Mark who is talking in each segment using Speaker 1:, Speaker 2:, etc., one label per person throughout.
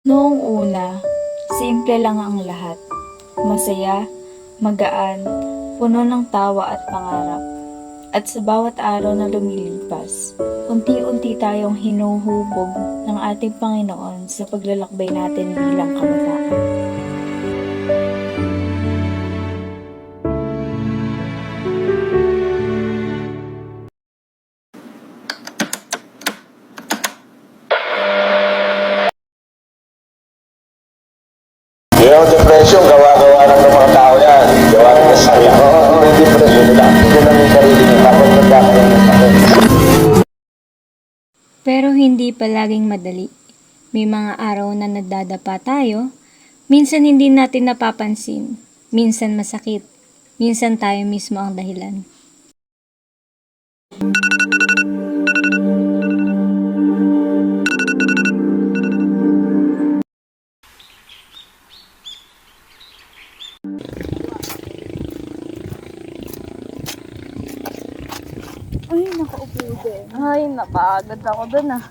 Speaker 1: Noong una, simple lang ang lahat. Masaya, magaan, puno ng tawa at pangarap. At sa bawat araw na lumilipas, unti-unti tayong hinuhubog ng ating Panginoon sa paglalakbay natin bilang kabataan.
Speaker 2: Yung depression, gawa-gawa lang ng mga tao yan. Gawa ng masaya. Oo, yung depression nila. Hindi lang yung sarili niya. Tapos nagkakaroon ng sakit.
Speaker 3: Pero hindi palaging madali. May mga araw na nadadapa tayo, minsan hindi natin napapansin, minsan masakit, minsan tayo mismo ang dahilan.
Speaker 4: Ay, napagod ako dun ah.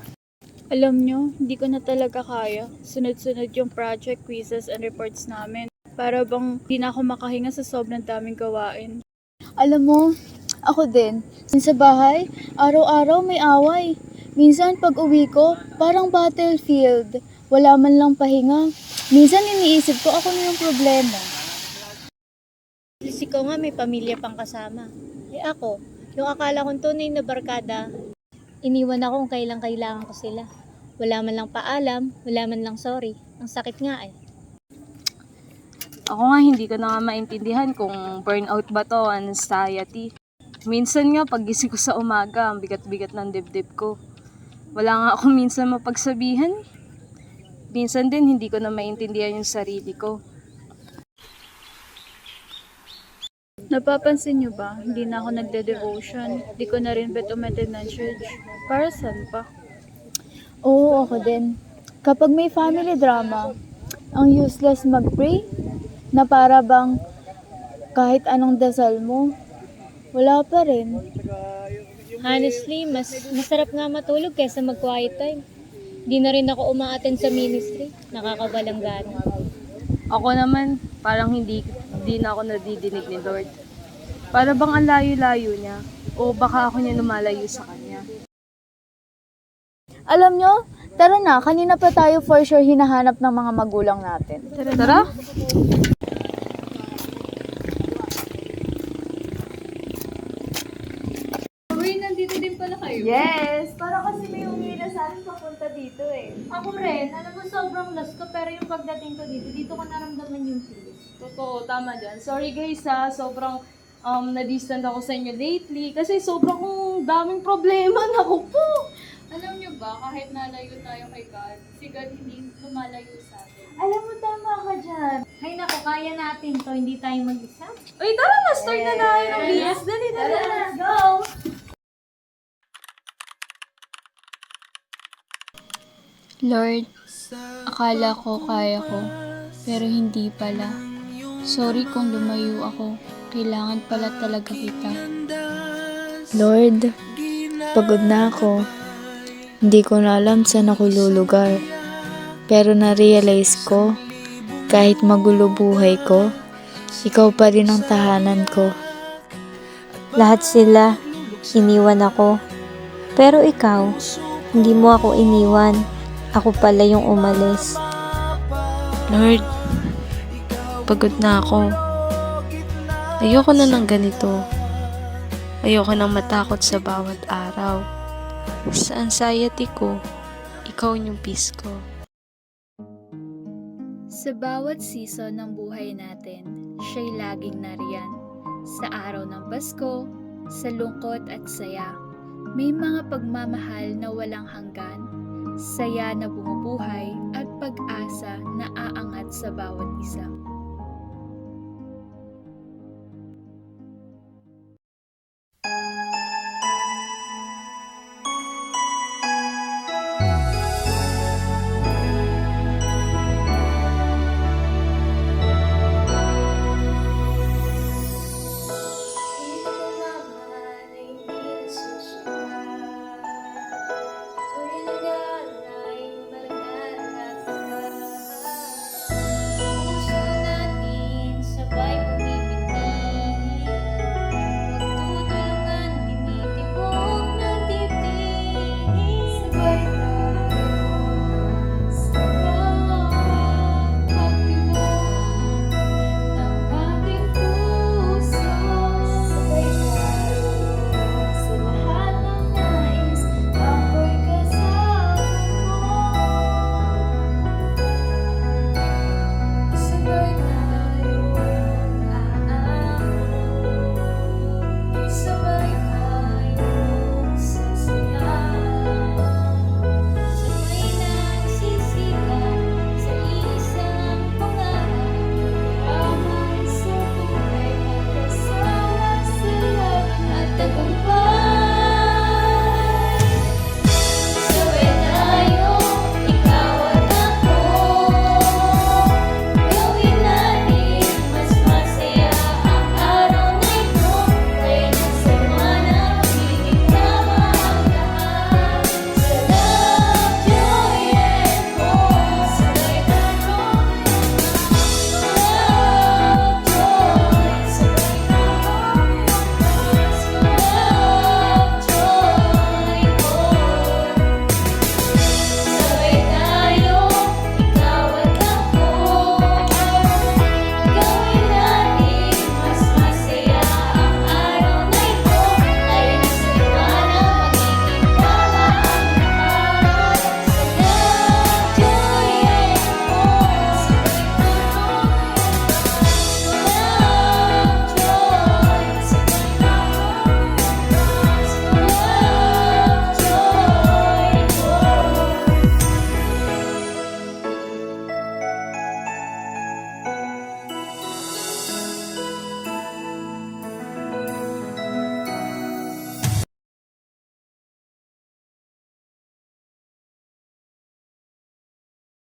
Speaker 5: Alam nyo, hindi ko na talaga kaya. Sunod-sunod yung project, quizzes, and reports namin. Para bang di na ako makahinga sa sobrang daming gawain.
Speaker 4: Alam mo, ako din. Sa bahay, araw-araw may away. Minsan pag uwi ko, parang battlefield. Wala man lang pahinga. Minsan iniisip ko ako na yung problema.
Speaker 3: Kasi ko nga may pamilya pang kasama. Ako, yung akala kong tunay na barkada, iniwan ako kung kailang kailangan ko sila. Wala man lang paalam, wala man lang sorry. Ang sakit nga eh.
Speaker 4: Ako nga hindi ko na nga maintindihan kung burnout ba to, anxiety. Minsan nga paggising ko sa umaga, ang bigat-bigat ng dibdib ko. Wala nga ako minsan mapagsabihan. Minsan din hindi ko na maintindihan yung sarili ko.
Speaker 5: Napapansin nyo ba, hindi na ako nagde-devotion. Di ko na rin bet umatid ng church. Para saan pa?
Speaker 4: Oo, ako din. Kapag may family drama, ang useless mag-pray na para bang kahit anong dasal mo, wala pa rin.
Speaker 3: Honestly, masarap nga matulog kaysa mag-quiet time. Di na rin ako umaattend sa ministry. Nakakawalang gana.
Speaker 4: Ako naman, parang hindi na ako nadidinig ni Lord. Para bang ang layo-layo niya, o baka ako niya lumalayo sa Kanya. Alam nyo, tara na, kanina pa tayo for sure hinahanap ng mga magulang natin. Tara?
Speaker 5: Uy, nandito din pala kayo.
Speaker 4: Yes! Para kasi may uwi na sa amin papunta dito eh.
Speaker 3: Ako rin, alam mo sobrang lost ko pero yung pagdating ko dito ko naramdaman yung peace.
Speaker 4: Totoo, tama dyan. Sorry guys ha, sobrang na-distant ako sa inyo lately kasi sobrang daming problema na ako po.
Speaker 5: Alam nyo ba, kahit nalayo tayo kay God, si God hindi lumalayo sa atin.
Speaker 4: Alam mo, tama ka dyan.
Speaker 3: Ay naku, kaya natin to, hindi tayo mag-isa.
Speaker 4: Uy, tara na, start na tayo ng BS. Dali, let's go!
Speaker 1: Lord, akala ko kaya ko, pero hindi pala. Sorry kung lumayo ako. Kailangan pala talaga kita. Lord, pagod na ako. Hindi ko na alam saan ako lulugar. Pero na-realize ko, kahit magulo buhay ko, ikaw pa rin ang tahanan ko.
Speaker 6: Lahat sila, iniwan ako. Pero ikaw, hindi mo ako iniwan. Ako pala yung umalis.
Speaker 7: Lord, pagod na ako. Ayoko na ng ganito. Ayoko nang matakot sa bawat araw. Sa anxiety ko, ikaw yung peace ko.
Speaker 1: Sa bawat season ng buhay natin, siya'y laging nariyan. Sa araw ng Pasko, sa lungkot at saya, may mga pagmamahal na walang hanggan, saya na bumubuhay at pag-asa na aangat sa bawat isa.